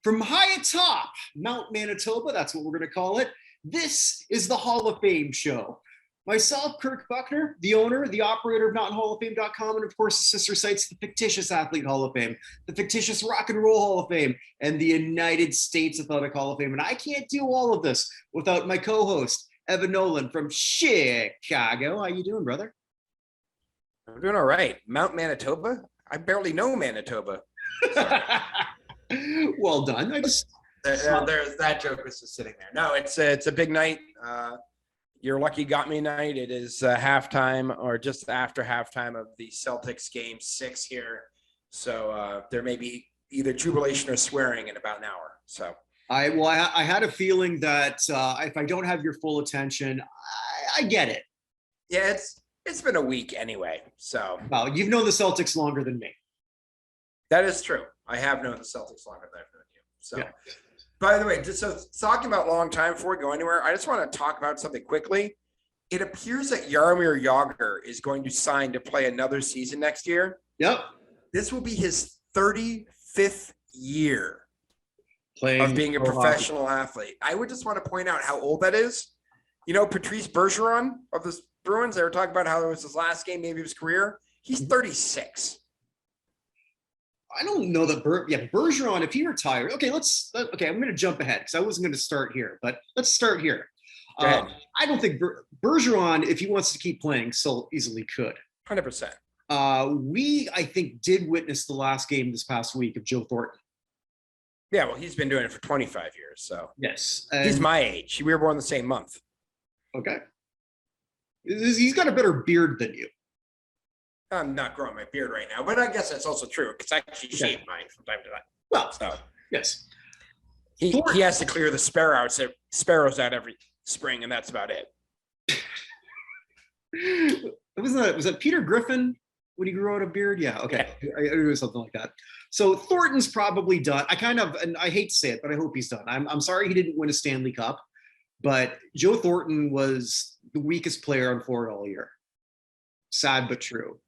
From high atop Mount Manitoba, that's what we're going to call it, this is the Hall of Fame show. Myself, Kirk Buchner, the owner, the operator of NotInHallOfFame.com, and of course, the sister sites, the fictitious Athlete Hall of Fame, the fictitious Rock and Roll Hall of Fame, and the United States Athletic Hall of Fame. And I can't do all of this without my co-host, Evan Nolan from Chicago. How you doing, brother? I'm doing all right. Mount Manitoba? I barely know Manitoba. Well done. There's that joke was just sitting there. No, it's a big night. Your lucky got me night. It is halftime or just after halftime of the Celtics game 6 here. So there may be either jubilation or swearing in about an hour. So I had a feeling that if I don't have your full attention, I get it. Yeah, it's been a week anyway. So well, you've known the Celtics longer than me. That is true. I have known the Celtics longer than I've known you. So. Yeah. By the way, so talking about long time before we go anywhere, I just want to talk about something quickly. It appears that Jaromir Jagr is going to sign to play another season next year. Yep. This will be his 35th year of being a professional athlete. I would just want to point out how old that is. You know, Patrice Bergeron of the Bruins, they were talking about how it was his last game, maybe of his career. He's 36. I don't know that Bergeron, if he retired, I'm going to jump ahead because I wasn't going to start here, but let's start here. I don't think Bergeron, if he wants to keep playing, so easily could. 100%. I think, did witness the last game this past week of Joe Thornton. Yeah, well, he's been doing it for 25 years, so. Yes. He's my age. We were born the same month. Okay. He's got a better beard than you. I'm not growing my beard right now, but I guess that's also true because I actually shave mine from time to time. Well, so yes, he has to clear the sparrows out every spring, and that's about it. Was that Peter Griffin when he grew out a beard? Yeah, okay, yeah. I do something like that. So Thornton's probably done. And I hate to say it, but I hope he's done. I'm sorry he didn't win a Stanley Cup, but Joe Thornton was the weakest player on Florida all year. Sad but true.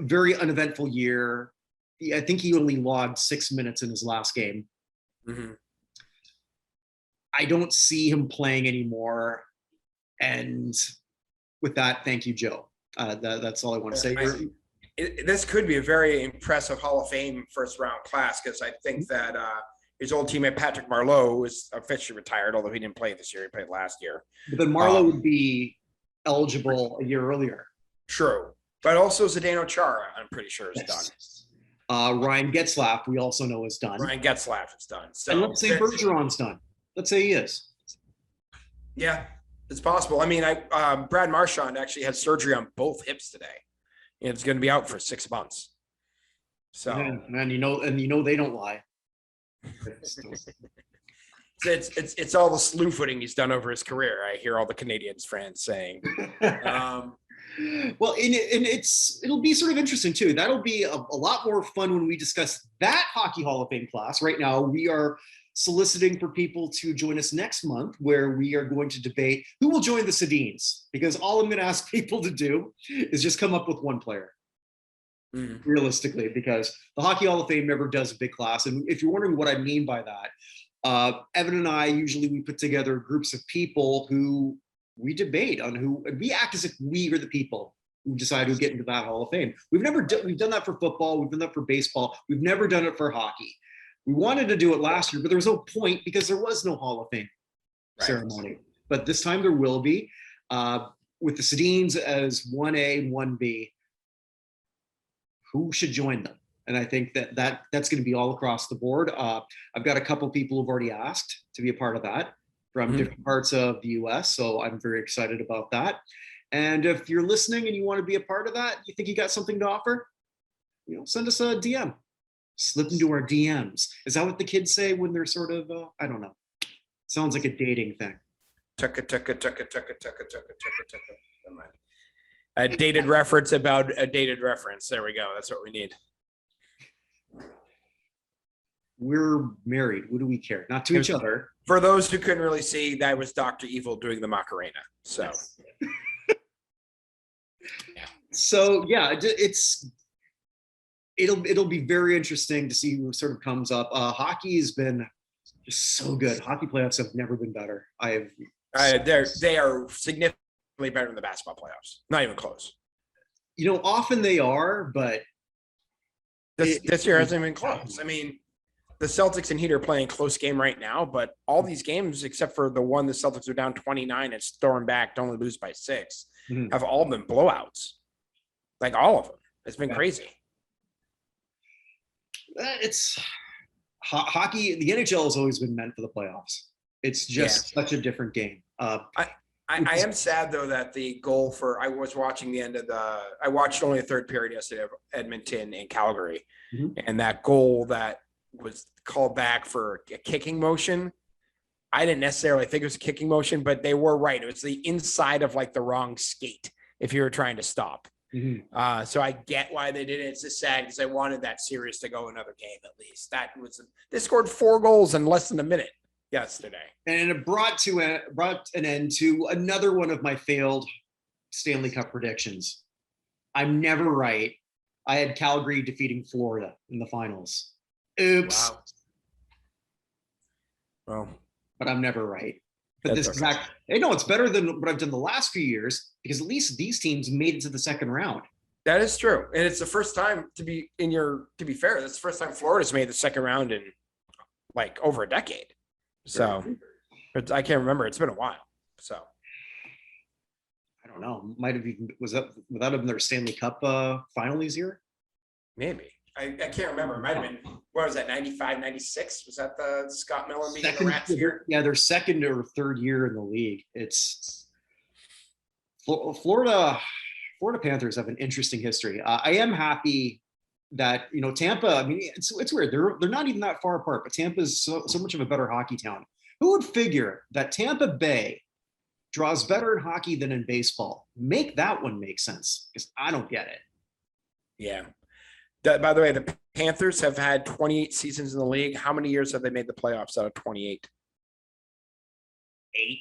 Very uneventful year. I think he only logged 6 minutes in his last game. Mm-hmm. I don't see him playing anymore. And with that, thank you, Joe. That's all I want to say. This could be a very impressive Hall of Fame first round class because I think that his old teammate Patrick Marleau is officially retired, although he didn't play this year. He played last year. But then Marleau would be eligible a year earlier. True. But also Zdeno Chara, I'm pretty sure is done. Ryan Getzlaf, we also know is done. Ryan Getzlaf is done. So and let's say Bergeron's done. Let's say he is. Yeah, it's possible. I mean, Brad Marchand actually had surgery on both hips today. And it's going to be out for 6 months. So, man, you know they don't lie. It's all the slew footing he's done over his career. I hear all the Canadians fans saying. Well, it'll be sort of interesting too. That'll be a lot more fun when we discuss that Hockey Hall of Fame class. Right now, we are soliciting for people to join us next month, where we are going to debate who will join the Sedins. Because all I'm going to ask people to do is just come up with one player. Realistically, because the Hockey Hall of Fame never does a big class. And if you're wondering what I mean by that, Evan and I we put together groups of people who we debate on and we act as if we are the people who decide who get into that Hall of Fame. We've done that for football. We've done that for baseball. We've never done it for hockey. We wanted to do it last year, but there was no point because there was no Hall of Fame ceremony. But this time there will be, with the Sedins as 1A, 1B. Who should join them? And I think that's going to be all across the board. I've got a couple people who've already asked to be a part of that from different parts of the US. So I'm very excited about that. And if you're listening and you want to be a part of that, you think you got something to offer, send us a DM. Slip into our DMs. Is that what the kids say when they're sort of, I don't know. Sounds like a dating thing. A dated reference about a dated reference. There we go. That's what we need. We're married. What do we care? Not to each other. For those who couldn't really see, that was Dr. Evil doing the Macarena. So, So yeah, it'll be very interesting to see who sort of comes up. Hockey has been just so good. Hockey playoffs have never been better. They are significantly better than the basketball playoffs. Not even close. Often they are, but this year hasn't been close. I mean, the Celtics and Heat are playing a close game right now, but all these games, except for the one the Celtics are down 29 and storm back to only lose by 6, have all been blowouts. Like all of them. It's been crazy. It's hockey. The NHL has always been meant for the playoffs. It's just such a different game. I am sad though that the goal for I watched only the third period yesterday of Edmonton and Calgary, and that goal that was called back for a kicking motion. I didn't necessarily think it was a kicking motion, but they were right. It was the inside of like the wrong skate if you were trying to stop. So I get why they did it. It's just sad because I wanted that series to go another game at least. They scored 4 goals in less than a minute yesterday, and it brought an end to another one of my failed Stanley Cup predictions. I'm never right. I had Calgary defeating Florida in the finals. Oops. Wow. Well, but I'm never right. But it's better than what I've done the last few years because at least these teams made it to the second round. That is true. And it's the first time to be fair, that's the first time Florida's made the second round in like over a decade. So I can't remember. It's been a while. So I don't know. Might have even would that have been their Stanley Cup final this year? Maybe. I can't remember. It might have been, what was that, 95, 96? Was that the Scott Miller meeting the Rats year? Yeah, their second or third year in the league. It's Florida Panthers have an interesting history. I am happy that, Tampa, I mean, it's weird. They're not even that far apart, but Tampa is so much of a better hockey town. Who would figure that Tampa Bay draws better in hockey than in baseball? Make that one make sense because I don't get it. Yeah. By the way, the Panthers have had 28 seasons in the league. How many years have they made the playoffs out of 28? 8.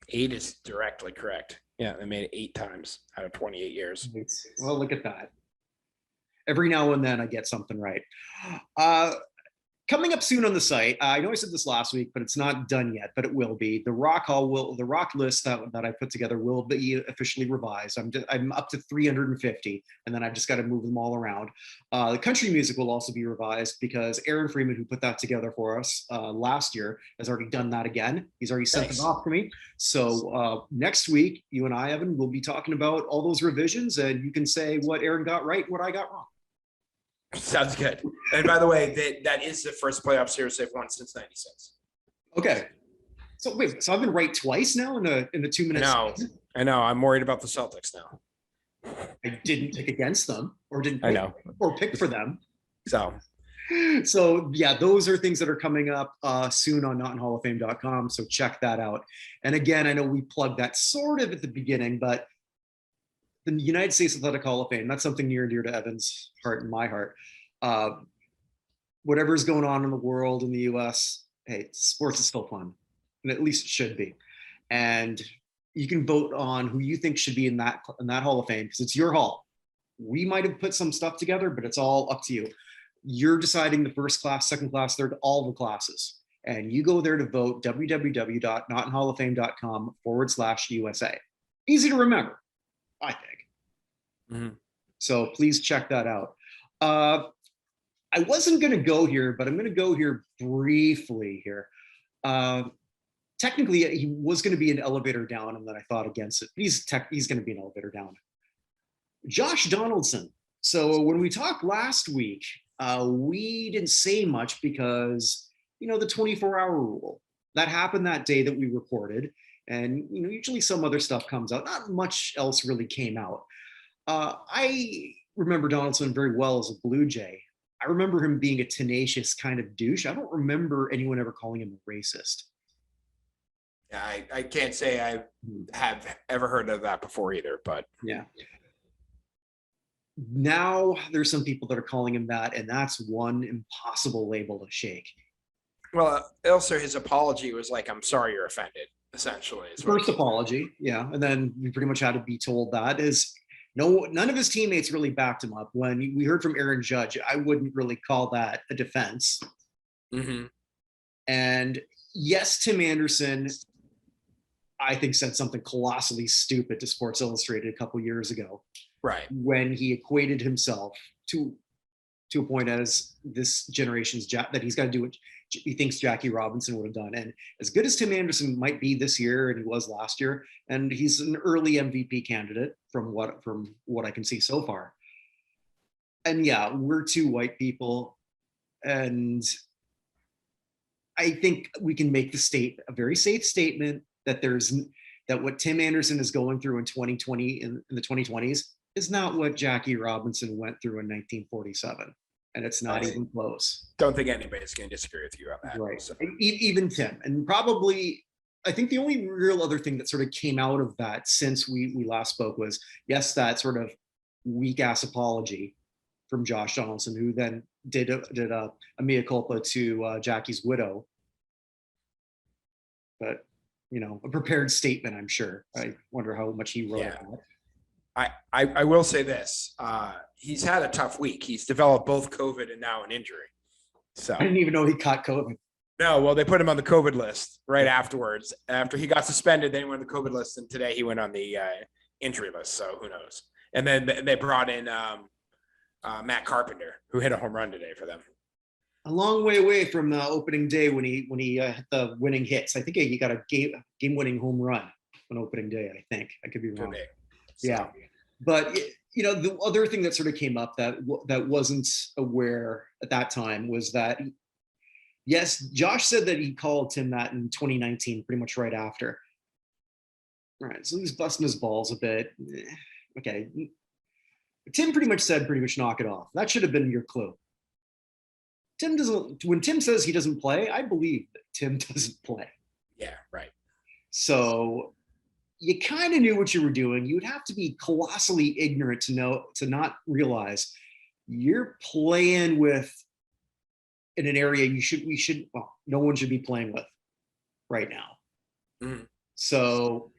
8 is directly correct. Yeah, they made it 8 times out of 28 years. Well, look at that. Every now and then I get something right. Coming up soon on the site, I know I said this last week, but it's not done yet, but it will be. The rock list that I put together will be officially revised. I'm up to 350, and then I've just got to move them all around. The country music will also be revised because Aaron Freeman, who put that together for us last year, has already done that again. He's already sent it off to me. So next week, you and I, Evan, will be talking about all those revisions, and you can say what Aaron got right and what I got wrong. Sounds good. And by the way, that is the first playoff series they've won since '96. Okay. So wait, so I've been right twice now in the 2 minutes. No, I know. I'm worried about the Celtics now. I didn't pick against them or pick for them. So yeah, those are things that are coming up soon on notinhallofame.com. So check that out. And again, I know we plugged that sort of at the beginning, but the United States Athletic Hall of Fame, that's something near and dear to Evan's heart and my heart. Whatever's going on in the world, in the US, hey, sports is still fun. And at least it should be. And you can vote on who you think should be in that Hall of Fame because it's your hall. We might have put some stuff together, but it's all up to you. You're deciding the first class, second class, third, all the classes. And you go there to vote, www.notinhalloffame.com/USA. Easy to remember, I think. So please check that out. I wasn't going to go here, but I'm going to go here briefly here. Technically, he was going to be an elevator down, and then I thought against it. He's going to be an elevator down. Josh Donaldson. So when we talked last week, we didn't say much because, the 24-hour rule. That happened that day that we recorded. And, usually some other stuff comes out. Not much else really came out. I remember Donaldson very well as a Blue Jay. I remember him being a tenacious kind of douche. I don't remember anyone ever calling him a racist. Yeah, I can't say I have ever heard of that before either, but yeah. Now there's some people that are calling him that, and that's one impossible label to shake. Well, also his apology was like, "I'm sorry you're offended," essentially. First apology, yeah, and then we pretty much had to be told that is none of his teammates really backed him up. When we heard from Aaron Judge, I wouldn't really call that a defense. Mm-hmm. And yes, Tim Anderson, I think, said something colossally stupid to Sports Illustrated a couple years ago. Right. When he equated himself to a point as this generation's that he's got to do what he thinks Jackie Robinson would have done. And as good as Tim Anderson might be this year, and he was last year, and he's an early MVP candidate from what I can see so far. And yeah, we're two white people, and I think we can make a very safe statement that that what Tim Anderson is going through in 2020 in the 2020s is not what Jackie Robinson went through in 1947, and it's not even close. Don't think anybody's going to disagree with you on that. Right. So. Even Tim, and probably, I think the only real other thing that sort of came out of that since we last spoke was, yes, that sort of weak ass apology from Josh Donaldson, who then did a mea culpa to Jackie's widow. But, a prepared statement, I'm sure. I wonder how much he wrote about. I will say this. He's had a tough week. He's developed both COVID and now an injury. So I didn't even know he caught COVID. No, well, they put him on the COVID list right afterwards. After he got suspended, then he went on the COVID list, and today he went on the injury list. So who knows? And then they brought in Matt Carpenter, who hit a home run today for them. A long way away from the opening day when he hit the winning hits. I think he got a game-winning home run on opening day. I think I could be wrong. Yeah, but the other thing that sort of came up that wasn't aware at that time was that, yes, Josh said that he called Tim that in 2019, pretty much right after. All right, so he's busting his balls a bit. Okay, Tim pretty much said, knock it off. That should have been your clue. When Tim says he doesn't play, I believe that Tim doesn't play. Yeah, right. So you kind of knew what you were doing. You would have to be colossally ignorant to not realize you're playing with in an area no one should be playing with right now. Mm-hmm. So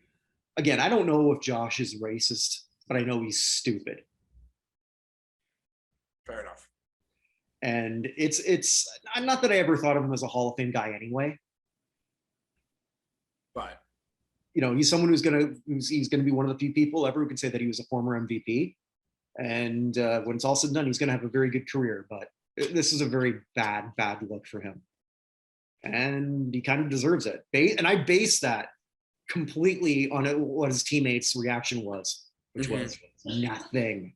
again, I don't know if Josh is racist, but I know he's stupid. Fair enough. And it's not that I ever thought of him as a Hall of Fame guy anyway. But he's someone he's gonna be one of the few people ever who can say that he was a former MVP. And when it's all said and done, he's gonna have a very good career. But this is a very bad look for him, and he kind of deserves it. And I base that completely on what his teammates' reaction was, which was nothing.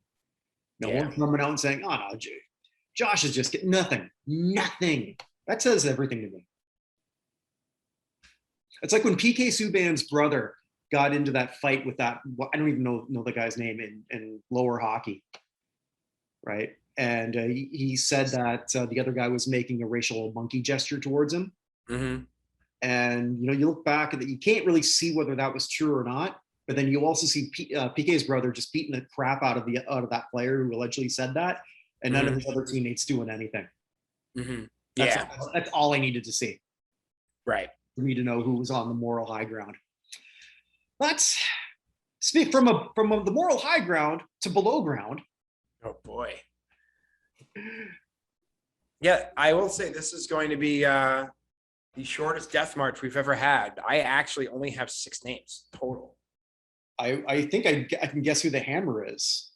No one coming out and saying, "Oh no, Josh is just getting nothing." That says everything to me. It's like when PK Subban's brother got into that fight with that, I don't even know the guy's name in lower hockey, right? And he said that the other guy was making a racial monkey gesture towards him. Mm-hmm. And, you look back at that, you can't really see whether that was true or not. But then you also see PK's brother just beating the crap out of that player who allegedly said that, and none of his other teammates doing anything. Mm-hmm. That's all I needed to see. Right. For me to know who was on the moral high ground. Let's speak from the moral high ground to below ground. Oh boy. Yeah, I will say this is going to be the shortest death march we've ever had. I actually only have 6 names total. I think I can guess who the hammer is.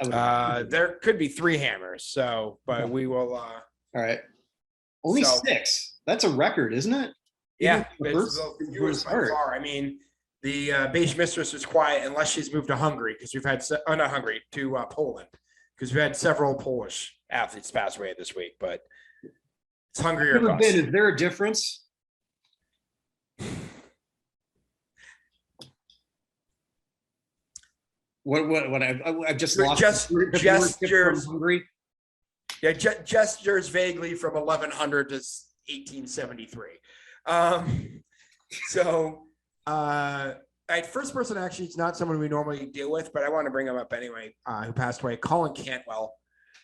There could be 3 hammers, but we will. All right. Only 6. That's a record, isn't it? Yeah, it's the fewest by far. I mean, the beige mistress was quiet unless she's moved to Hungary, because we've had not Hungary, to Poland, because we've had several Polish athletes pass away this week. But it's Hungary or bust. Is there a difference? What I've just lost. Gestures. Hungary. Yeah, gestures vaguely from 1100 to 1873. First person actually, it's not someone we normally deal with, but I want to bring him up anyway, who passed away. Colin Cantwell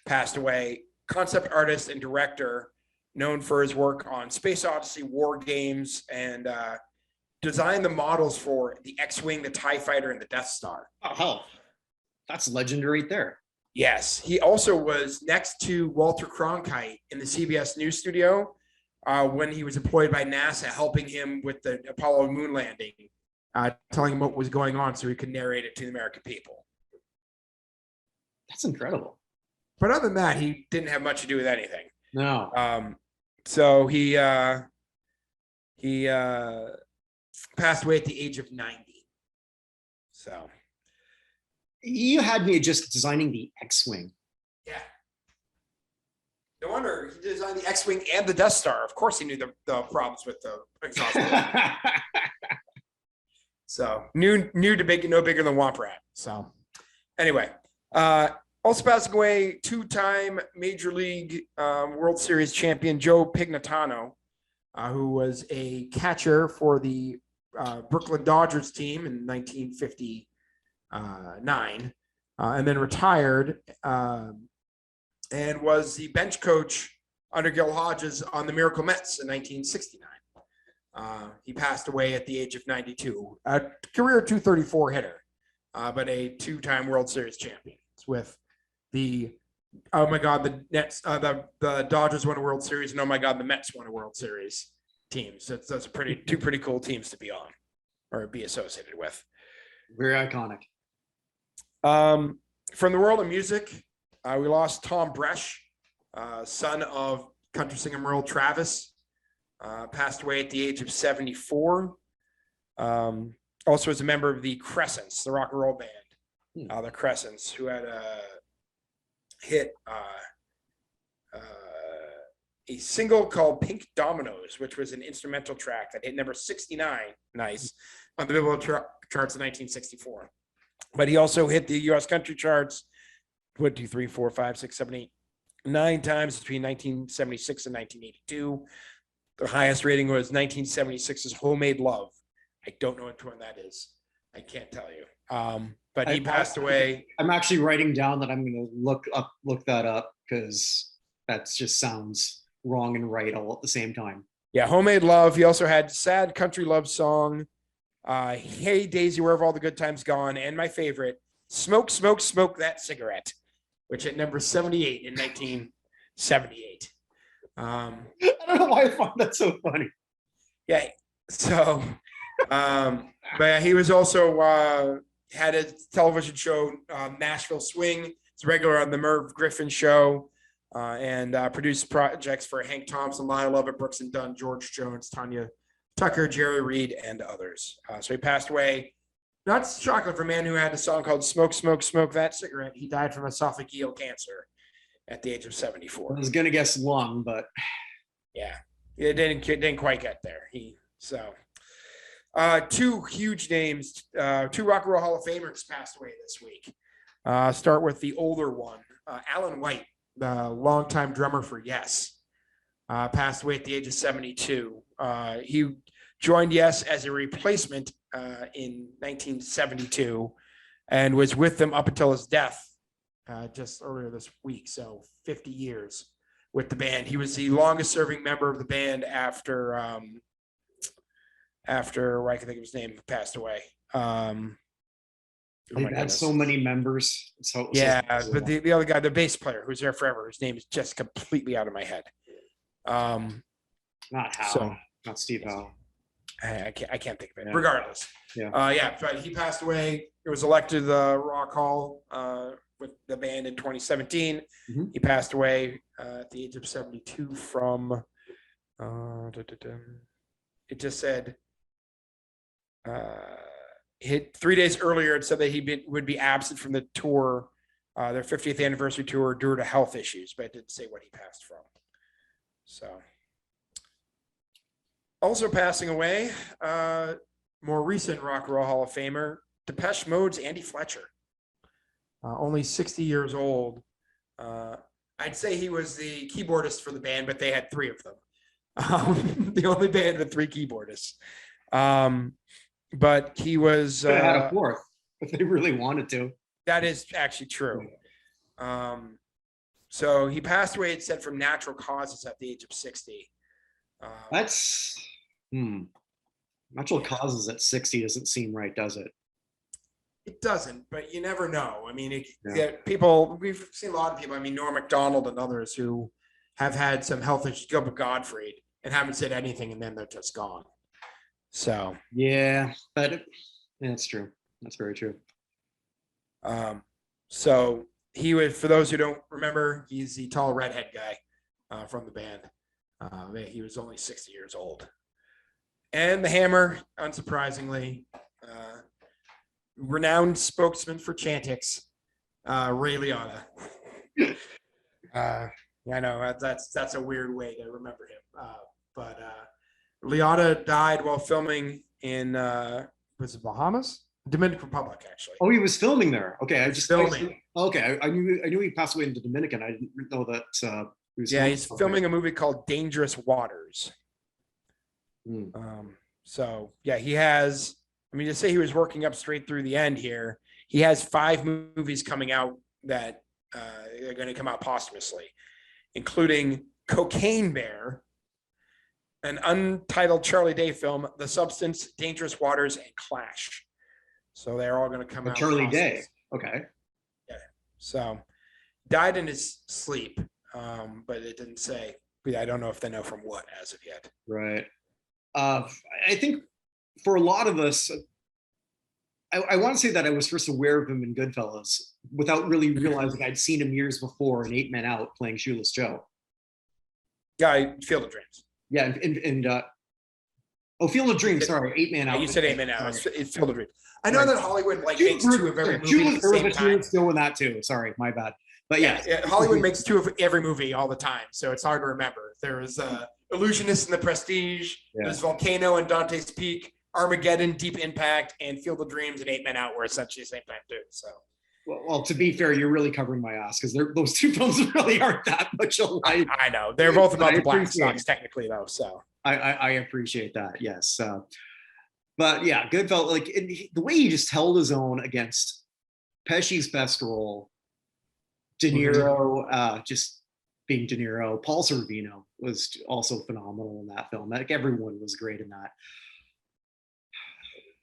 passed away, concept artist and director, known for his work on Space Odyssey, War Games, and designed the models for the X-Wing, the TIE Fighter, and the Death Star. Oh, hell. That's legendary right there. Yes, he also was next to Walter Cronkite in the CBS News studio when he was employed by NASA, helping him with the Apollo moon landing, telling him what was going on so he could narrate it to the American people. That's incredible. But other than that, he didn't have much to do with anything. No. So he passed away at the age of 90. So you had me just designing the X-Wing. yeah. No wonder he designed the X-Wing and the Death Star. Of course, he knew the problems with the exhaust. So new to big, no bigger than Womp Rat. So anyway, also passing away, 2-time Major League World Series champion Joe Pignatano, who was a catcher for the Brooklyn Dodgers team in 1959, and then retired and was the bench coach under Gil Hodges on the Miracle Mets in 1969. He passed away at the age of 92. A career 234 hitter, but a 2-time World Series champion with the the Nets, the Dodgers won a World Series, and oh my God, the Mets won a World Series teams. That's two pretty cool teams to be on or be associated with. Very iconic. From the world of music, we lost Tom Bresch, son of country singer Merle Travis, passed away at the age of 74. Also was a member of the Crescents, the rock and roll band, the Crescents, who had hit a single called Pink Dominoes, which was an instrumental track that hit number 69, nice, on the Billboard charts in 1964. But he also hit the U.S. country charts 1, 2, 3, 4, 5, 6, 7, 8, 9 times between 1976 and 1982. The highest rating was 1976's Homemade Love. I don't know which one that is. I can't tell you. But he passed away. I'm actually writing down that I'm going to look that up because that just sounds wrong and right all at the same time. Yeah, Homemade Love. He also had Sad Country Love Song, Hey Daisy, Where Have All the Good Times Gone, and my favorite, Smoke, Smoke, Smoke That Cigarette, which hit number 78 in 1978. I don't know why I find that so funny. Yeah, so, but he was also had a television show, Nashville Swing. It's regular on the Merv Griffin Show, and produced projects for Hank Thompson, Lyle Lovett, Brooks and Dunn, George Jones, Tanya Tucker, Jerry Reed, and others. So he passed away. Not shocking for a man who had a song called Smoke, Smoke, Smoke That Cigarette. He died from esophageal cancer at the age of 74. I was going to guess lung, but yeah, it didn't quite get there. Two huge names, 2 Rock and Roll Hall of Famers passed away this week. Start with the older one, Alan White, the longtime drummer for Yes, passed away at the age of 72. He joined Yes as a replacement in 1972 and was with them up until his death just earlier this week. So 50 years with the band. He was the longest serving member of the band after I can think of his name, passed away. They've had so many members. So but the other guy, the bass player who's there forever, his name is just completely out of my head. Not Howe, not Steve Howe. I can't think of it. Yeah. Regardless, but he passed away. He was elected to the Rock Hall with the band in 2017. Mm-hmm. He passed away at the age of 72 from. It just said. Hit 3 days earlier. It said that he would be absent from the tour, their 50th anniversary tour, due to health issues, but it didn't say what he passed from. So, also passing away, more recent Rock and Roll Hall of Famer, Depeche Mode's Andy Fletcher, only 60 years old. I'd say he was the keyboardist for the band, but they had 3 of them. The only band with 3 keyboardists. But he was could have had a 4th if they really wanted to. That is actually true. So he passed away, it said, from natural causes at the age of 60. That's natural causes at 60 doesn't seem right, does it? It doesn't, but you never know. I mean, Yeah. we've seen a lot of people. I mean, Norm Macdonald and others who have had some health issues, Gilbert Gottfried, and haven't said anything, and then they're just gone. So, Yeah, but that's true. That's very true. so he was, for those who don't remember, he's the tall redhead guy from the band. He was only 60 years old. And the Hammer, unsurprisingly, renowned spokesman for Chantix, Ray Liotta. I know that's a weird way to remember him. But Liotta died while filming in was it Bahamas? Dominican Republic, actually. Oh, he was filming there. Okay, I just filming. Okay, I knew he passed away in the Dominican. I didn't know that. He was He's filming a movie called Dangerous Waters. So yeah, he has. I mean, to say he was working up straight through the end here, he has 5 movies coming out that are going to come out posthumously, including Cocaine Bear, an untitled Charlie Day film, The Substance, Dangerous Waters, and Clash. So they're all going to come out. Charlie Day. Okay. Yeah. So died in his sleep, but it didn't say. I don't know if they know from what as of yet. Right. I think for a lot of us, I want to say that I was first aware of him in Goodfellas without really realizing I'd seen him years before in 8 Men Out playing Shoeless Joe. Yeah, Field of Dreams. Yeah, and Field of Dreams. Sorry, 8 Man Out. You said 8 Men Out. It's Field of Dreams. I know that Hollywood makes 2 of every movie at the same time. Still in that too. Sorry, my bad. But yeah, Hollywood makes 2 of every movie all the time, so it's hard to remember. There is Illusionist and The Prestige. Yeah. There's Volcano and Dante's Peak. Armageddon, Deep Impact, and Field of Dreams and 8 Men Out were essentially the same time too. So, well, to be fair, you're really covering my ass because those 2 films really aren't that much alike. I know they're both about the Black Sox, technically, though. So I appreciate that. Yes, but yeah, Goodfellas, like the way he just held his own against Pesci's best role, De Niro, just being De Niro. Paul Sorvino was also phenomenal in that film. Like everyone was great in that.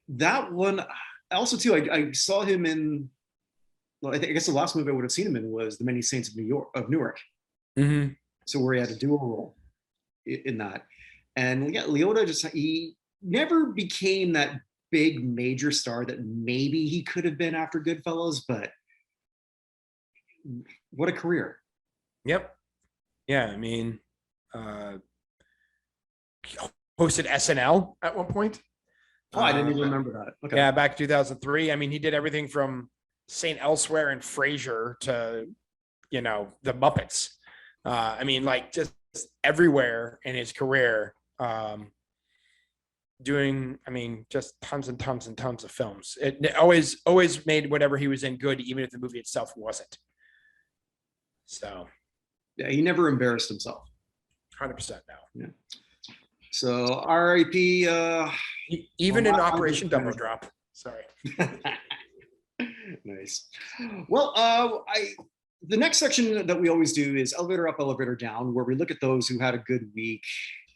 That one also too, I saw him in, well, I guess the last movie I would have seen him in was The Many Saints of Newark. Mm-hmm. So where he had a dual role in that. And yeah, Liotta he never became that big major star that maybe he could have been after Goodfellas, but what a career. Yep. Yeah, I mean, hosted SNL at one point. Oh, I didn't even remember that. Okay. Yeah, back 2003. I mean, he did everything from St. Elsewhere and Frasier to, the Muppets. I mean, like just everywhere in his career, doing, I mean, just tons and tons and tons of films. It always made whatever he was in good, even if the movie itself wasn't. So. Yeah, he never embarrassed himself. 100% now. Yeah. So R.I.P. Even in Operation Double Drop. Sorry. Nice. Well, the next section that we always do is elevator up, elevator down, where we look at those who had a good week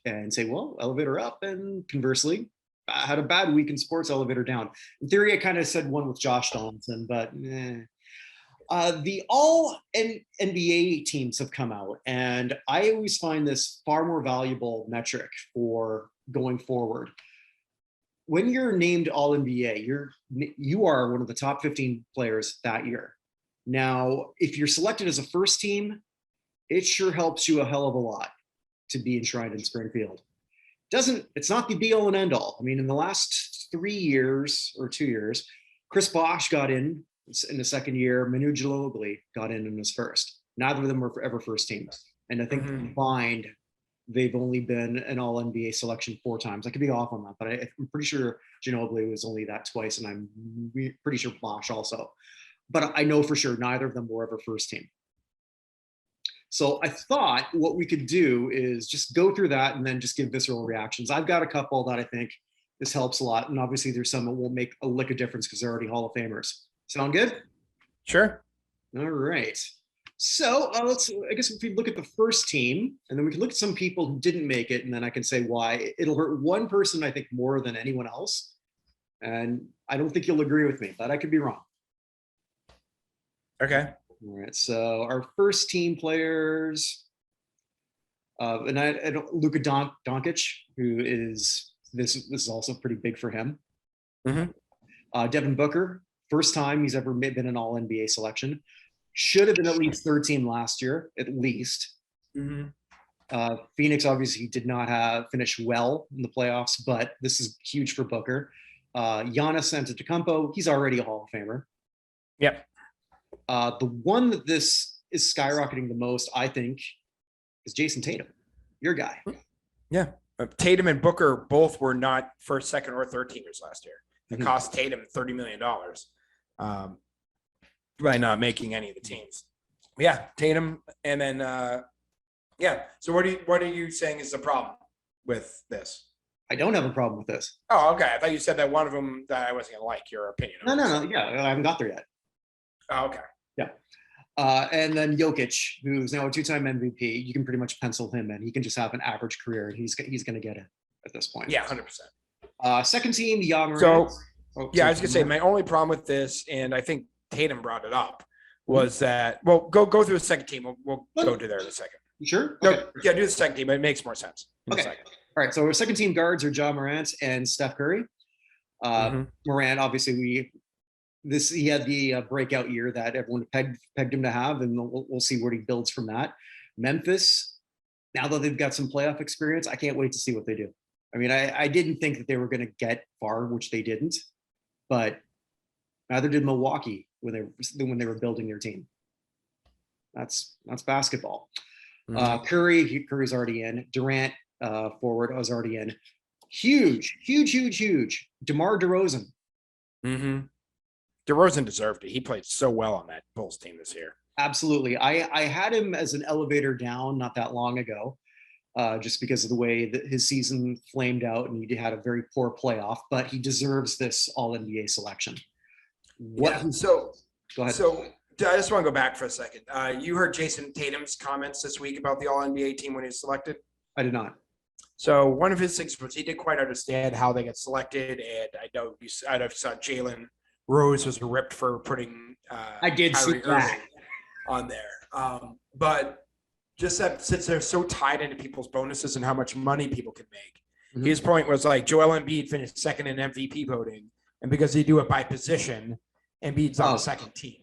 and say, well, elevator up, and conversely, had a bad week in sports, elevator down. In theory, I kind of said one with Josh Donaldson, but the all NBA teams have come out, and I always find this far more valuable metric for going forward. When you're named all NBA, you are one of the top 15 players that year. Now, if you're selected as a first team, it sure helps you a hell of a lot to be enshrined in Springfield. It's not the be all and end all. I mean, in the last 3 years or 2 years, Chris Bosh got in the second year. Manu Ginobili got in his first. Neither of them were ever first teams. And I think combined, they've only been an all NBA selection 4 times. I could be off on that, but I'm pretty sure Ginobili was only that twice. And I'm pretty sure Bosh also. But I know for sure neither of them were ever first team. So I thought what we could do is just go through that and then just give visceral reactions. I've got a couple that I think this helps a lot. And obviously there's some that won't make a lick of difference because they're already Hall of Famers. Sound good? Sure. All right. So I guess if we look at the first team, and then we can look at some people who didn't make it, and then I can say why. It'll hurt one person, I think, more than anyone else. And I don't think you'll agree with me, but I could be wrong. Okay. All right. So our first team players, and I don't, Luka Doncic, who is this is also pretty big for him. Mm-hmm. Devin Booker, first time he's ever been an All NBA selection. Should have been at least 13 last year, at least. Mm-hmm. Phoenix obviously did not finish well in the playoffs, but this is huge for Booker. Giannis Antetokounmpo, he's already a Hall of Famer. Yep. The one that this is skyrocketing the most, I think, is Jason Tatum, your guy. Yeah. Tatum and Booker both were not first, second, or third teamers last year. It cost Tatum $30 million by not making any of the teams. Yeah, Tatum, and then yeah. So what are you saying is the problem with this? I don't have a problem with this. Oh, okay. I thought you said that one of them that I wasn't gonna like your opinion. No. Yeah, I haven't got there yet. Oh, okay. Yeah. And then Jokic, who's now a two-time MVP, you can pretty much pencil him in. He can just have an average career, and he's going to get it at this point. Yeah, 100%. Second team, Morant. So, I was going to say my only problem with this, and I think Tatum brought it up, was that go through the second team. We'll go to there in a second. You sure? Okay. Yeah, do the second team. It makes more sense. Okay. All right. So our second team guards are Ja Morant and Steph Curry. Morant, obviously, he had the breakout year that everyone pegged him to have, and we'll see where he builds from that. Memphis, now that they've got some playoff experience, I can't wait to see what they do. I mean, I didn't think that they were going to get far, which they didn't, but neither did Milwaukee when they were building their team. That's basketball. Curry's already in. Durant, forward, was already in. Huge. DeMar DeRozan. Mm-hmm. DeRozan deserved it. He played so well on that Bulls team this year. Absolutely. I had him as an elevator down not that long ago, just because of the way that his season flamed out and he had a very poor playoff, but he deserves this All-NBA selection. So go ahead. So I just want to go back for a second. You heard Jason Tatum's comments this week about the All-NBA team when he was selected? I did not. So one of his things was he didn't quite understand how they get selected, and I know you saw Jalen Rose was ripped for putting I did see that on there. But just that since they're so tied into people's bonuses and how much money people can make, his point was like Joel Embiid finished second in MVP voting, and because they do it by position, Embiid's on the second team.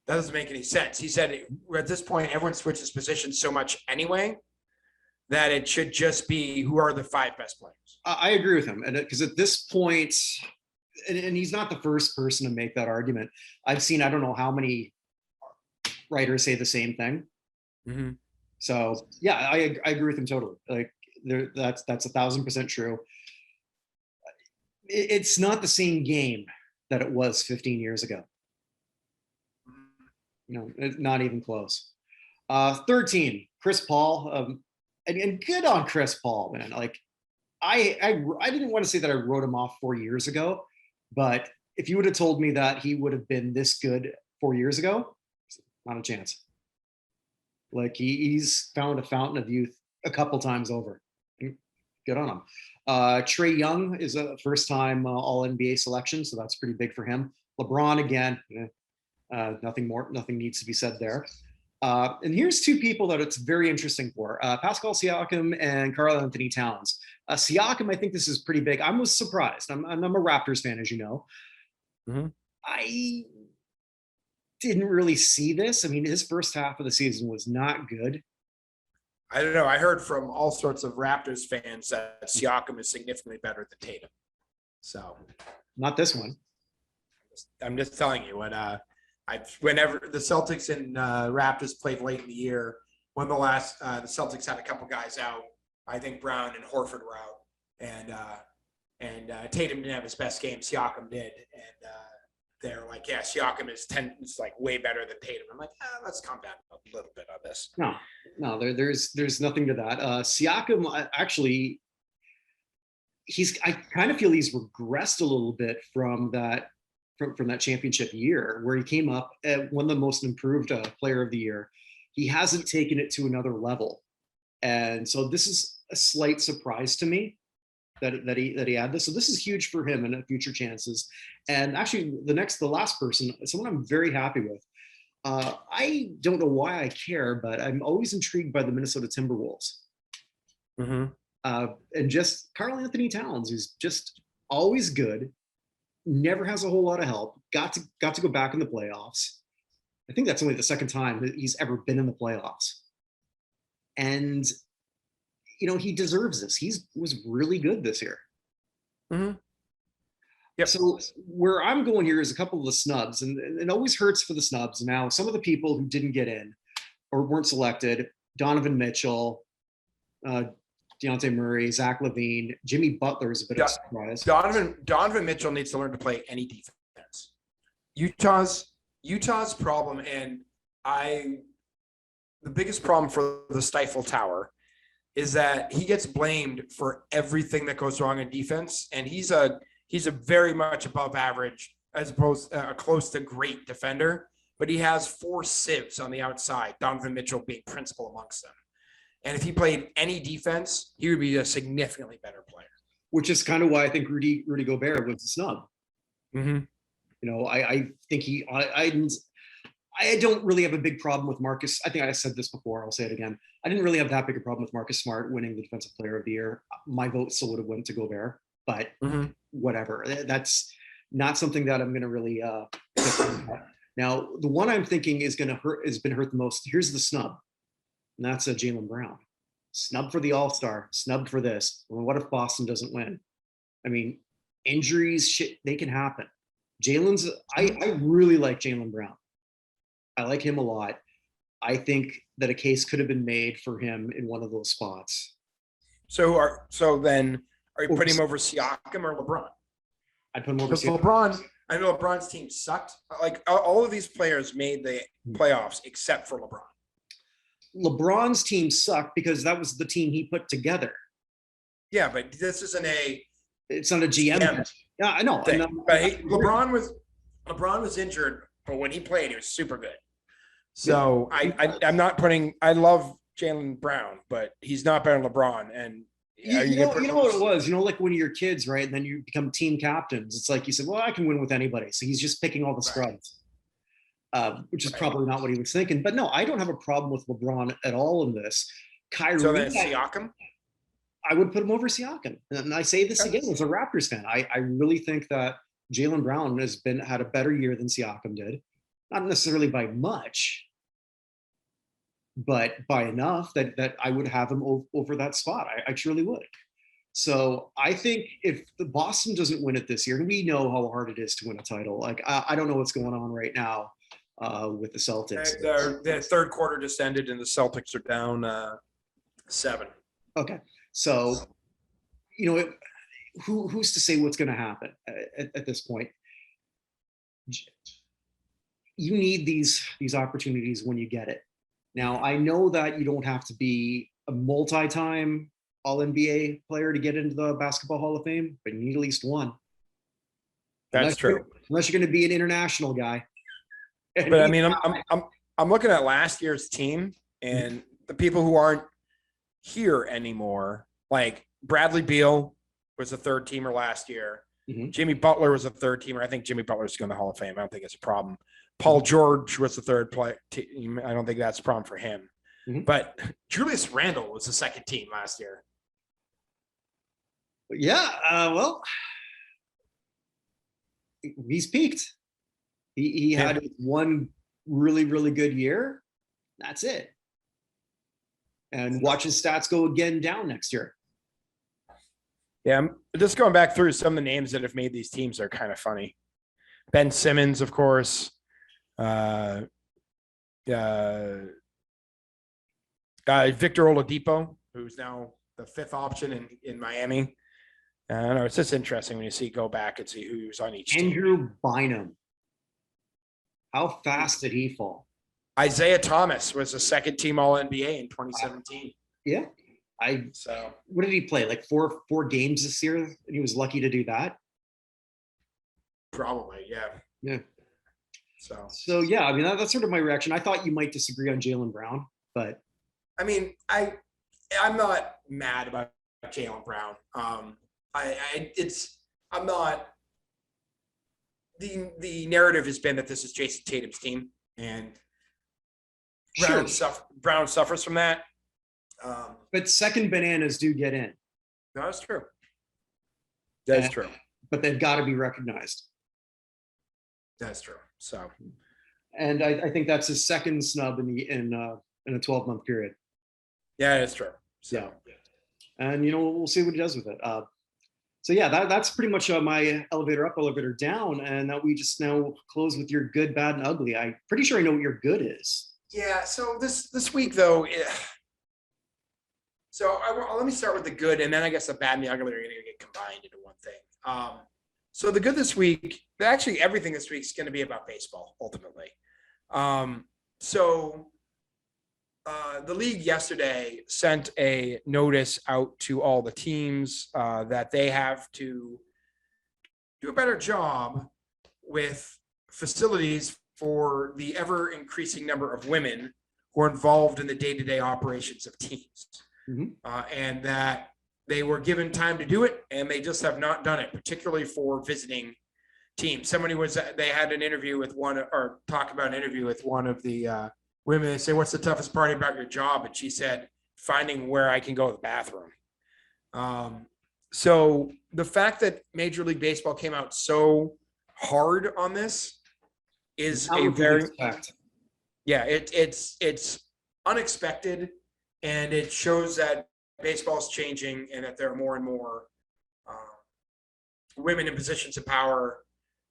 That doesn't make any sense. He said at this point, everyone switches positions so much anyway that it should just be who are the 5 best players. I agree with him, and because at this point. And he's not the first person to make that argument. I've seen, I don't know how many writers say the same thing. Mm-hmm. So yeah, I agree with him totally. Like that's 1,000% true. It's not the same game that it was 15 years ago. No, not even close. Third team, Chris Paul, and good on Chris Paul, man. Like I didn't want to say that I wrote him off 4 years ago. But if you would have told me that he would have been this good 4 years ago, not a chance. Like he's found a fountain of youth a couple times over. Good on him. Trae Young is a first-time All-NBA selection, so that's pretty big for him. LeBron again, nothing needs to be said there. And here's 2 people that it's very interesting for: Pascal Siakam and Karl Anthony Towns. Siakam, I think this is pretty big. I was surprised. I'm a Raptors fan, as you know. Mm-hmm. I didn't really see this. I mean, his first half of the season was not good. I don't know. I heard from all sorts of Raptors fans that Siakam is significantly better than Tatum. So, not this one. I'm just telling you, whenever the Celtics and Raptors played late in the year, when the Celtics had a couple guys out, I think Brown and Horford were out, and Tatum didn't have his best game. Siakam did, and they're like, yeah, Siakam is like way better than Tatum. I'm like, let's calm down a little bit on this. No, there's nothing to that. Siakam actually, I kind of feel he's regressed a little bit from that championship year where he came up and won the most improved player of the year. He hasn't taken it to another level. And so this is a slight surprise to me. that he had this. So this is huge for him and future chances. And actually, the last person, someone I'm very happy with. I don't know why I care, but I'm always intrigued by the Minnesota Timberwolves. Mm-hmm. And just Karl Anthony Towns, who's just always good, never has a whole lot of help. Got to go back in the playoffs. I think that's only the second time that he's ever been in the playoffs. And he deserves this. Was really good this year. Mm-hmm. Yep. So where I'm going here is a couple of the snubs, and it always hurts for the snubs. Now, some of the people who didn't get in or weren't selected: Donovan Mitchell, Dejounte Murray, Zach LaVine, Jimmy Butler is a bit of a surprise. Donovan Mitchell needs to learn to play any defense. Utah's problem, and the biggest problem for the Stifle Tower is that he gets blamed for everything that goes wrong in defense, and he's a very much above average, as opposed close to great defender, but he has 4 sieves on the outside, Donovan Mitchell being principal amongst them. And if he played any defense, he would be a significantly better player. Which is kind of why I think Rudy Gobert was a snub. Mm-hmm. I think I don't really have a big problem with Marcus. I think I said this before. I'll say it again. I didn't really have that big a problem with Marcus Smart winning the Defensive Player of the Year. My vote still would have went to Gobert, but whatever. That's not something that I'm going to really. Now, the one I'm thinking has been hurt the most. Here's the snub, and that's Jaylen Brown. Snub for the All-Star. Snubbed for this. Well, what if Boston doesn't win? I mean, injuries, shit, they can happen. I really like Jaylen Brown. I like him a lot. I think that a case could have been made for him in one of those spots. So then, are you putting him over Siakam or LeBron? I'd put him over Siakam. LeBron. I know LeBron's team sucked. Like all of these players made the playoffs except for LeBron. LeBron's team sucked because that was the team he put together. Yeah, but this isn't it's not a GM. Yeah, I know. But LeBron was injured, but when he played, he was super good. So I'm not putting. I love Jaylen Brown, but he's not better than LeBron. And you know what it was. Like when you're kids, right? And then you become team captains. It's like you said, well, I can win with anybody. So he's just picking all the scrubs, which is probably not what he was thinking. But no, I don't have a problem with LeBron at all in this. Kyrie. So then Siakam. I would put him over Siakam. And I say this again as a Raptors fan. I really think that Jaylen Brown had a better year than Siakam did. Not necessarily by much, but by enough that I would have him over that spot. I truly would. So I think if the Boston doesn't win it this year, and we know how hard it is to win a title. Like I don't know what's going on right now with the Celtics. The third quarter just ended, and the Celtics are down 7. Okay. So, who's to say what's going to happen at this point? You need these opportunities when you get it. Now, I know that you don't have to be a multi-time All-NBA player to get into the Basketball Hall of Fame, but you need at least one. That's true. Unless you're going to be an international guy. But I mean, I'm looking at last year's team and the people who aren't here anymore. Like Bradley Beal was a third teamer last year. Mm-hmm. Jimmy Butler was a third teamer. I think Jimmy Butler's going to the Hall of Fame. I don't think it's a problem. Paul George was the third team. I don't think that's a problem for him. Mm-hmm. But Julius Randle was the second team last year. Yeah, well, he's peaked. He had one really, really good year. That's it. And watch his stats go again down next year. Yeah, I'm just going back through some of the names that have made these teams are kind of funny. Ben Simmons, of course. Victor Oladipo, who's now the 5th option in Miami. I don't know. It's just interesting when you go back and see who's on each team. Andrew Bynum. How fast did he fall? Isaiah Thomas was a second team All-NBA in 2017. Yeah. What did he play? Like four games this year? And he was lucky to do that? Probably, yeah. Yeah. So yeah, I mean, that's sort of my reaction. I thought you might disagree on Jaylen Brown, but – I mean, I'm not mad about Jaylen Brown. I'm not. The narrative has been that this is Jason Tatum's team, and Sure. Brown suffers from that. But second bananas do get in. That's true. That's true. But they've got to be recognized. That's true. So, and I think that's his second snub in a 12-month period. Yeah, it's true. So, yeah. And we'll see what he does with it. So yeah, that's pretty much my elevator up, elevator down, and that we just now close with your good, bad, and ugly. I'm pretty sure I know what your good is. Yeah. So this week though, let me start with the good, and then I guess the bad and the ugly are going to get combined into one thing. So the good this week, actually everything this week is going to be about baseball ultimately. The league yesterday sent a notice out to all the teams that they have to do a better job with facilities for the ever increasing number of women who are involved in the day-to-day operations of teams. And that they were given time to do it, and they just have not done it, particularly for visiting teams. They had an interview with one of the women. They say, "What's the toughest part about your job?" And she said, "Finding where I can go to the bathroom." So the fact that Major League Baseball came out so hard on this is it's unexpected. And it shows that baseball is changing and that there are more and more women in positions of power,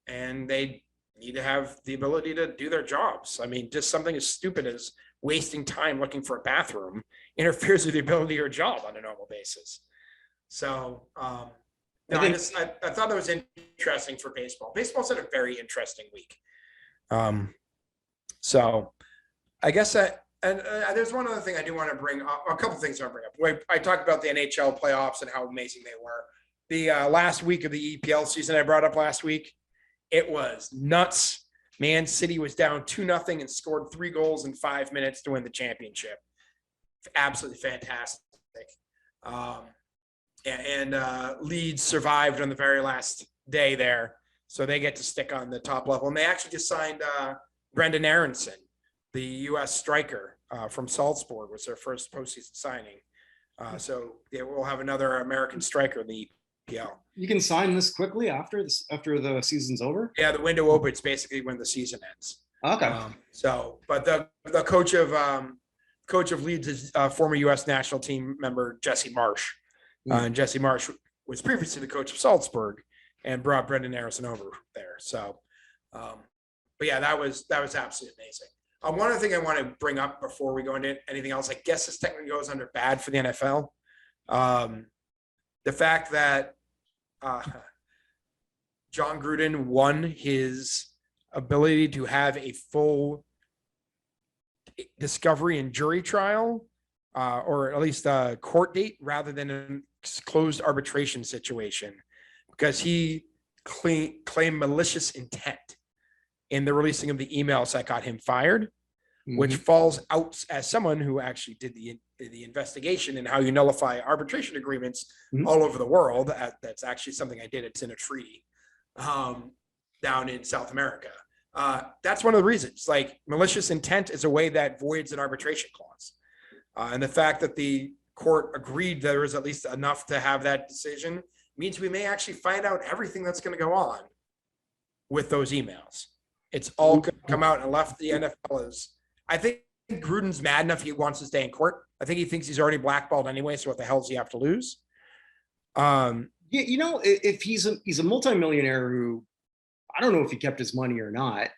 and they need to have the ability to do their jobs. I mean, just something as stupid as wasting time looking for a bathroom interferes with the ability of your job on a normal basis. So I thought that was interesting for baseball. Baseball's had a very interesting week. So I guess that. And there's one other thing I do want to bring up, a couple things I want to bring up. I talked about the NHL playoffs and how amazing they were. The last week of the EPL season I brought up last week, it was nuts. Man City was down 2-0 and scored 3 goals in 5 minutes to win the championship. Absolutely fantastic. Leeds survived on the very last day there, so they get to stick on the top level. And they actually just signed Brendan Aronson, the U.S. striker from Salzburg, was their first postseason signing. So we'll have another American striker in the EPL. You can sign this quickly after the season's over? Yeah, the window opens basically when the season ends. Okay. But the coach of Leeds is former U.S. national team member Jesse Marsh. And Jesse Marsh was previously the coach of Salzburg and brought Brendan Aronson over there. So, but yeah, that was absolutely amazing. One other thing I want to bring up before we go into anything else, I guess this technically goes under bad for the NFL. The fact that John Gruden won his ability to have a full discovery and jury trial, or at least a court date rather than a closed arbitration situation, because he claimed malicious intent in the releasing of the emails that got him fired, which falls out as someone who actually did the investigation and how you nullify arbitration agreements all over the world. That's actually something I did. It's in a treaty down in South America. That's one of the reasons. Like, malicious intent is a way that voids an arbitration clause. And the fact that the court agreed there was at least enough to have that decision means we may actually find out everything that's going to go on with those emails. It's all going to come out, and left the NFL is, I think Gruden's mad enough he wants to stay in court. I think he thinks he's already blackballed anyway, so what the hell does he have to lose? Yeah, if he's a multimillionaire who, I don't know if he kept his money or not.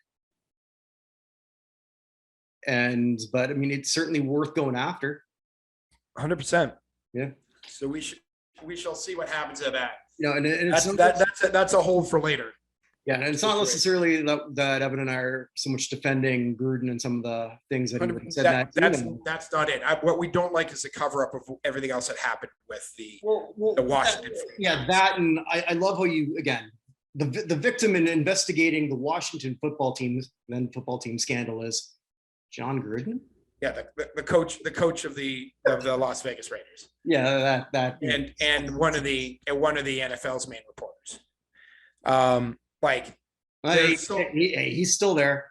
But I mean, it's certainly worth going after. 100%. Yeah. So we shall see what happens to that. And that's a hold for later. Yeah, and it's not necessarily that Evan and I are so much defending Gruden and some of the things that he said. That's not it. What we don't like is the cover up of everything else that happened with the Washington. That, and I love how you, again, the victim in investigating the Washington football team scandal is John Gruden. Yeah, the coach of the Las Vegas Raiders. Yeah, that and one of the NFL's main reporters. Like he's still there.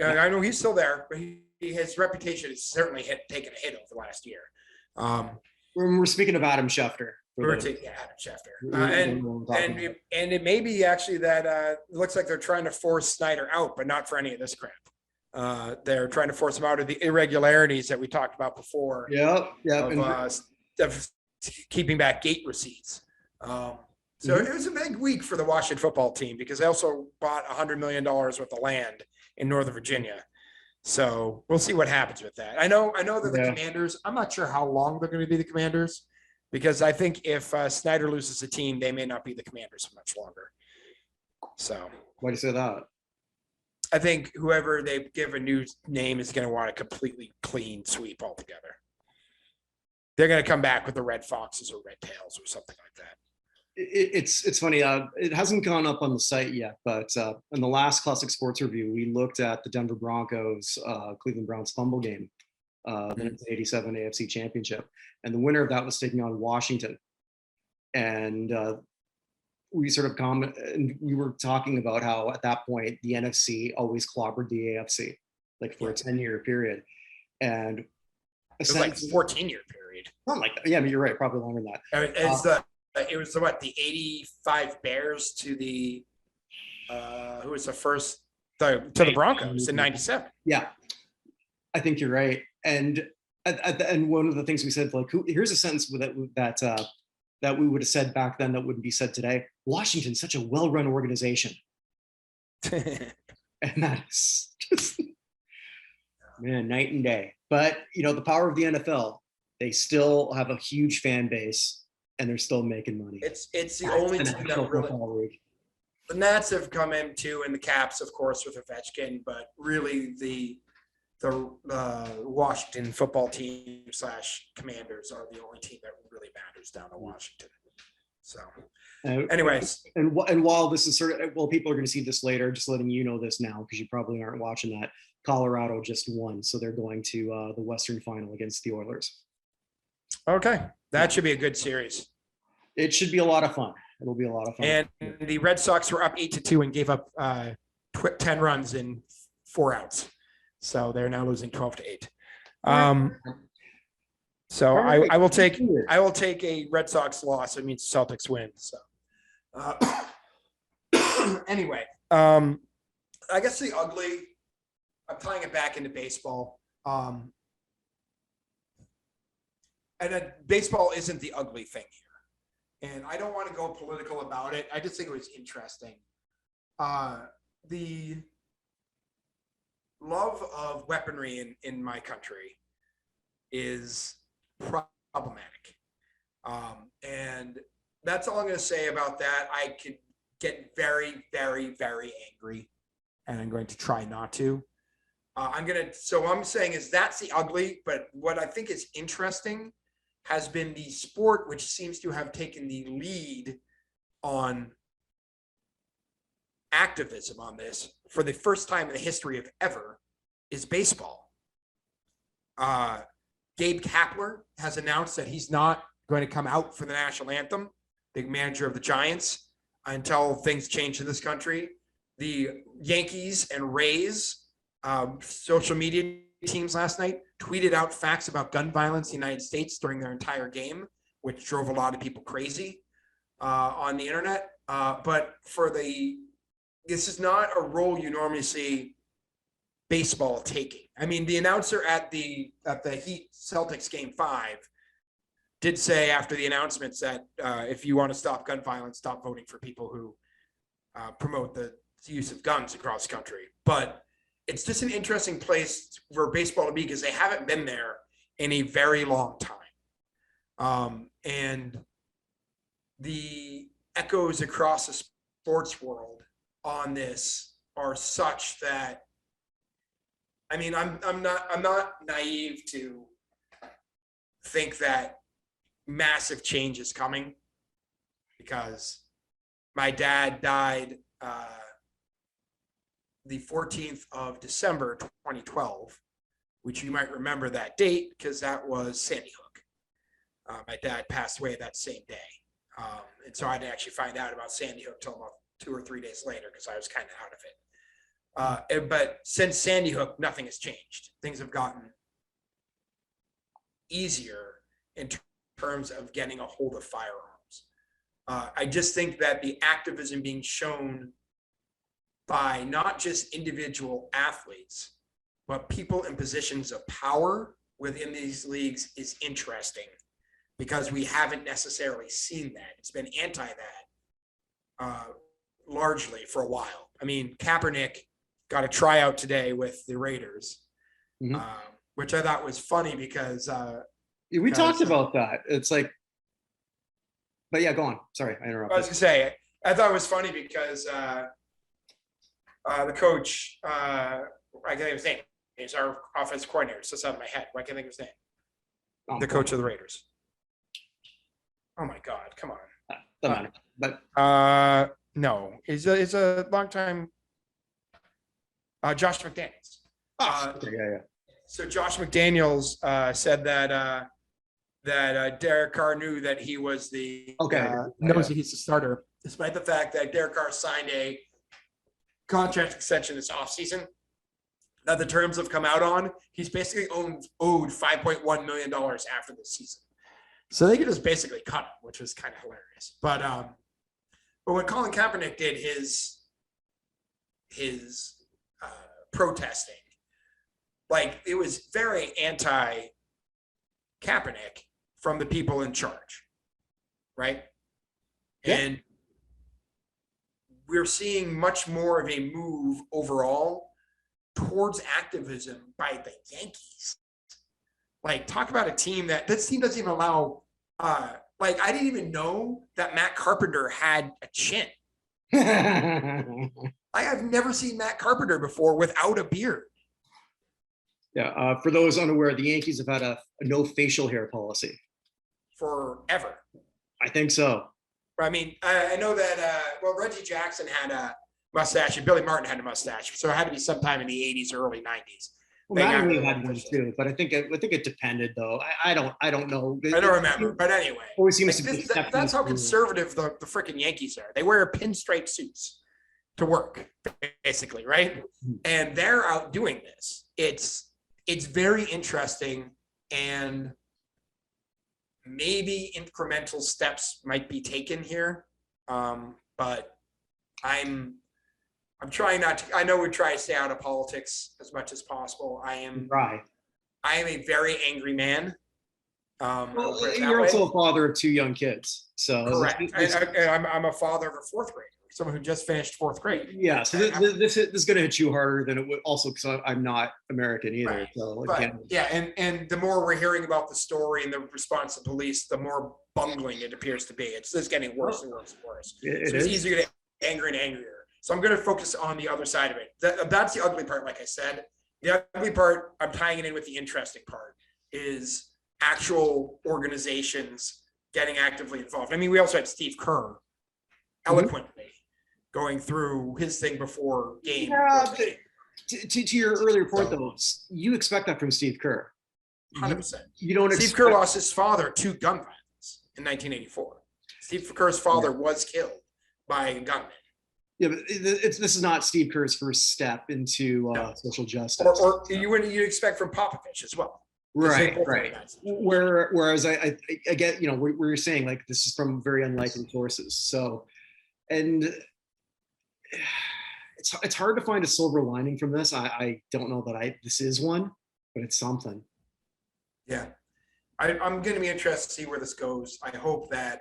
I know he's still there, but his reputation has certainly taken a hit over the last year. We're speaking of Adam Schefter. Adam Schefter, and it may be actually that it looks like they're trying to force Snyder out, but not for any of this crap. They're trying to force him out of the irregularities that we talked about before. Yep. Of keeping back gate receipts. So it was a big week for the Washington football team because they also bought $100 million worth of land in Northern Virginia. So we'll see what happens with that. I know that the Commanders, I'm not sure how long they're going to be the Commanders because I think if Snyder loses a team, they may not be the Commanders for much longer. So why do you say that? I think whoever they give a new name is going to want a completely clean sweep altogether. They're going to come back with the Red Foxes or Red Tails or something like that. It's funny. It hasn't gone up on the site yet, but in the last Classic Sports Review, we looked at the Denver Broncos Cleveland Browns fumble game, the 1987 AFC Championship, and the winner of that was taking on Washington. And we sort of and we were talking about how at that point the NFC always clobbered the AFC, like for a 10-year period, and it was like 14-year period. Something like that. Yeah, I mean, you're right. Probably longer than that. It was the 85 Bears to the who was the first to the Broncos in 97. Yeah, I think you're right. And and one of the things we said, like, here's a sentence that we would have said back then that wouldn't be said today. Washington's such a well-run organization. And that's just, man, night and day. But the power of the NFL, they still have a huge fan base. And they're still making money. It's the only team that really. The Nats have come in too, and the Caps, of course, with Ovechkin. But really, the Washington football team / Commanders are the only team that really matters down in Washington. So, anyways, and while this is people are going to see this later. Just letting you know this now because you probably aren't watching that. Colorado just won, so they're going to the Western Final against the Oilers. Okay, that should be a good series. It should be a lot of fun. It'll be a lot of fun. And the Red Sox were up 8-2 and gave up 10 runs in 4 outs. So they're now losing 12-8. So I will take a Red Sox loss. It means Celtics win. So anyway, I guess the ugly. I'm tying it back into baseball. And baseball isn't the ugly thing here. And I don't want to go political about it. I just think it was interesting. The love of weaponry in my country is problematic. And that's all I'm going to say about that. I could get very, very, very angry, and I'm going to try not to. So what I'm saying is that's the ugly, but what I think is interesting has been the sport which seems to have taken the lead on activism on this for the first time in the history of ever is baseball. Gabe Kapler has announced that he's not going to come out for the national anthem, the manager of the Giants, until things change in this country. The Yankees and Rays social media teams last night tweeted out facts about gun violence in the United States during their entire game, which drove a lot of people crazy on the internet. But this is not a role you normally see baseball taking. I mean, the announcer at the Heat Celtics game 5 did say after the announcements that if you want to stop gun violence, stop voting for people who promote the use of guns across the country. But it's just an interesting place for baseball to be because they haven't been there in a very long time. And the echoes across the sports world on this are such that, I mean, I'm not naive to think that massive change is coming because my dad died the 14th of December, 2012. which you might remember that date because that was Sandy Hook. My dad passed away that same day. And so I didn't actually find out about Sandy Hook till about 2 or 3 days later because I was kind of out of it. But since Sandy Hook, nothing has changed. Things have gotten easier in terms of getting a hold of firearms. I just think that the activism being shown by not just individual athletes, but people in positions of power within these leagues is interesting because we haven't necessarily seen that. It's been anti that largely for a while. I mean, Kaepernick got a tryout today with the Raiders, which I thought was funny because we talked about that. It's like, but yeah, go on. Sorry, I interrupted. I was gonna say, I thought it was funny because the coach, I can't think of his name. He's our offensive coordinator. So it's out of my head. Why can't I think of his name? The coach of the Raiders. Oh my God! Come on. Doesn't matter. But no, he's a long time. Josh McDaniels. Yeah. So Josh McDaniels said that Derek Carr knew that he was the knows that he's the starter, despite the fact that Derek Carr signed a contract extension this offseason that the terms have come out on. He's basically owed $5.1 million after this season. So they could just basically cut him, which was kind of hilarious. But when Colin Kaepernick did his protesting, like it was very anti Kaepernick from the people in charge, right? Yeah. And we're seeing much more of a move overall towards activism by the Yankees. Like, talk about a team this team doesn't even allow, like, I didn't even know that Matt Carpenter had a chin. I have never seen Matt Carpenter before without a beard. Yeah, for those unaware, the Yankees have had a no facial hair policy. Forever. I think so. I mean, I know that, Reggie Jackson had a mustache and Billy Martin had a mustache. So it had to be sometime in the 80s or early 90s. Well, Mattingly had one too, but I think it depended though. I don't know. I don't remember, but anyway, always seems to be that's how conservative the freaking Yankees are. They wear pinstripe suits to work, basically, right? And they're out doing this. It's very interesting, and maybe incremental steps might be taken here, but I'm trying not to. I know we try to stay out of politics as much as possible. I am a very angry man. You're also a father of 2 young kids, so correct. I'm a father of a 4th grader, someone who just finished 4th grade. Yeah, so this is going to hit you harder than it would. Also, because I'm not American either. Right. So and the more we're hearing about the story and the response of police, the more bungling it appears to be. It's just getting worse and worse and worse. It's easier to get angrier and angrier. So I'm going to focus on the other side of it. That's the ugly part, like I said. The ugly part, I'm tying it in with the interesting part, is actual organizations getting actively involved. I mean, we also had Steve Kerr eloquently going through his thing before game. Yeah, to your earlier point, though, you expect that from Steve Kerr. 100%. You don't. Steve Kerr lost his father to gun violence in 1984. Steve Kerr's father was killed by a gunman. Yeah, but this is not Steve Kerr's first step into social justice. Or you'd expect from Popovich as well. Right. Whereas I get, where you're saying like this is from very unlikely sources. So, and it's hard to find a silver lining from this. I don't know that this is one, but it's something. Yeah, I'm going to be interested to see where this goes. I hope that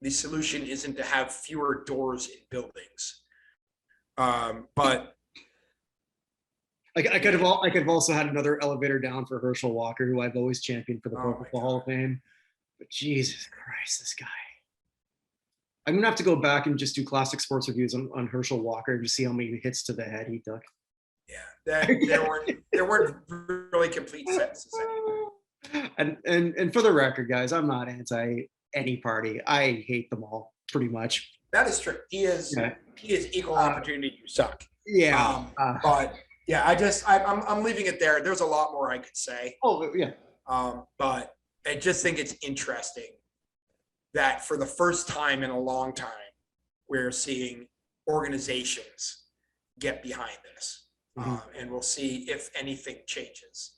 the solution isn't to have fewer doors in buildings. But I could have also had another elevator down for Herschel Walker, who I've always championed for the Pro Football Hall of Fame. But Jesus Christ, this guy. I'm gonna have to go back and just do classic sports reviews on Herschel Walker and just see how many hits to the head he took. Yeah, there weren't really complete sentences anymore. And for the record, guys, I'm not anti any party. I hate them all pretty much. That is true. He is equal opportunity. You suck. Yeah. But Yeah, I'm leaving it there. There's a lot more I could say. Oh, yeah. But I just think it's interesting that for the first time in a long time, we're seeing organizations get behind this. And we'll see if anything changes.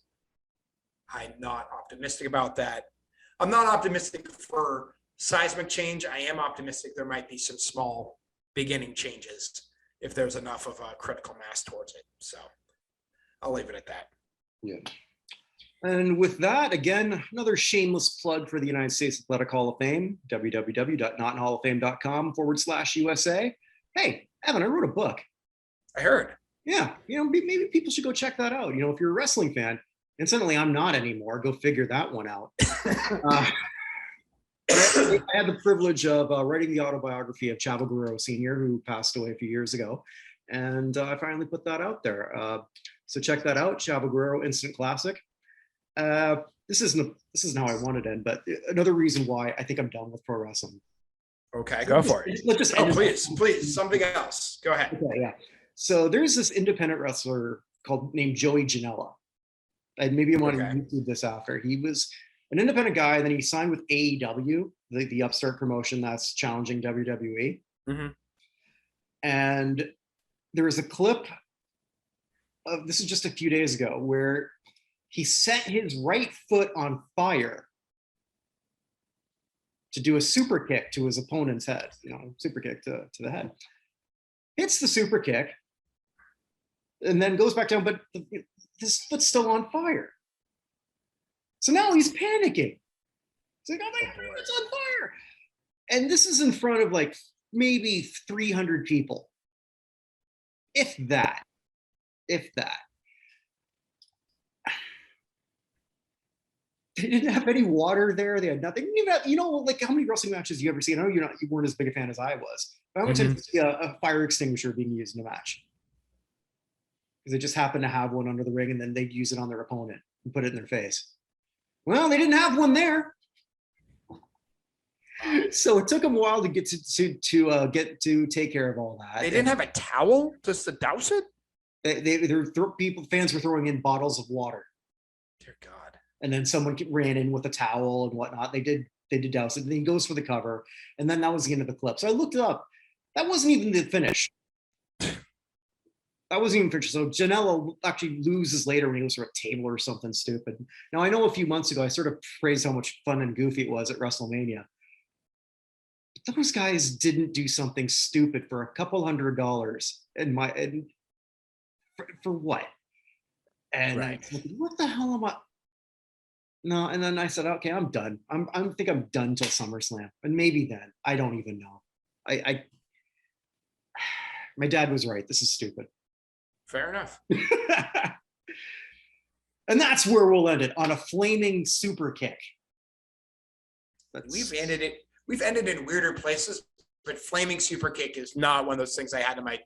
I'm not optimistic about that. I'm not optimistic for seismic change. I am optimistic there might be some small beginning changes if there's enough of a critical mass towards it. So I'll leave it at that. Yeah. And with that, again, another shameless plug for the United States Athletic Hall of Fame, www.nothalloffame.com/USA. Hey, Evan, I wrote a book. I heard. Yeah, maybe people should go check that out. If you're a wrestling fan, incidentally, I'm not anymore. Go figure that one out. I had the privilege of writing the autobiography of Chavo Guerrero Sr., who passed away a few years ago. And I finally put that out there. So check that out, Chavo Guerrero Instant Classic. This isn't how I wanted to end, but another reason why I think I'm done with pro wrestling. Okay, go for it. Let's just please, something else. Go ahead. Okay, yeah. So there's this independent wrestler named Joey Janela. And maybe I want to YouTube this after. He was an independent guy, and then he signed with AEW, the upstart promotion that's challenging WWE. And there was a clip of, this is just a few days ago, where he set his right foot on fire to do a super kick to his opponent's head, super kick to the head. Hits the super kick and then goes back down, but his foot's still on fire. So now he's panicking. He's like, oh my God, it's on fire. And this is in front of like maybe 300 people. If that. They didn't have any water there. They had nothing. Like how many wrestling matches you ever see? I know you weren't as big a fan as I was. But I would tend to see a fire extinguisher being used in a match. Because they just happened to have one under the ring, and then they'd use it on their opponent and put it in their face. Well, they didn't have one there. So it took them a while to get to take care of all that. They didn't have a towel just to douse it? Fans were throwing in bottles of water. Dear God. And then someone ran in with a towel and whatnot. They did douse it. And then he goes for the cover. And then that was the end of the clip. So I looked it up. That wasn't even the finish. That wasn't even finished. So Janela actually loses later when he goes for a table or something stupid. Now, I know a few months ago, I sort of praised how much fun and goofy it was at WrestleMania. But those guys didn't do something stupid for a couple $100 for what? And right. What the hell am I? No, and then I said, okay, I'm done. I think I'm done till SummerSlam. And maybe then. I don't even know. My dad was right. This is stupid. Fair enough. And that's where we'll end it, on a flaming super kick. We've ended in weirder places, but flaming super kick is not one of those things I had in my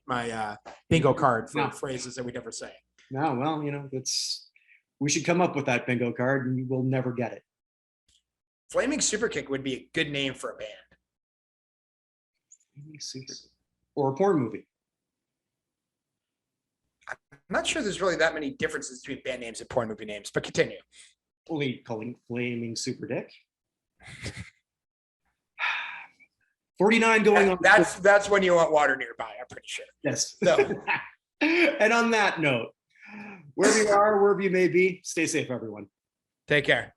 bingo card for phrases that we never say. No, well, we should come up with that bingo card, and we'll never get it. Flaming super kick would be a good name for a band. Flaming super, or a porn movie. I'm not sure there's really that many differences between band names and porn movie names, but continue. Only calling Flaming Super Dick. 49 going on. That's when you want water nearby, I'm pretty sure. Yes. So. And on that note, wherever you are, wherever you may be, stay safe, everyone. Take care.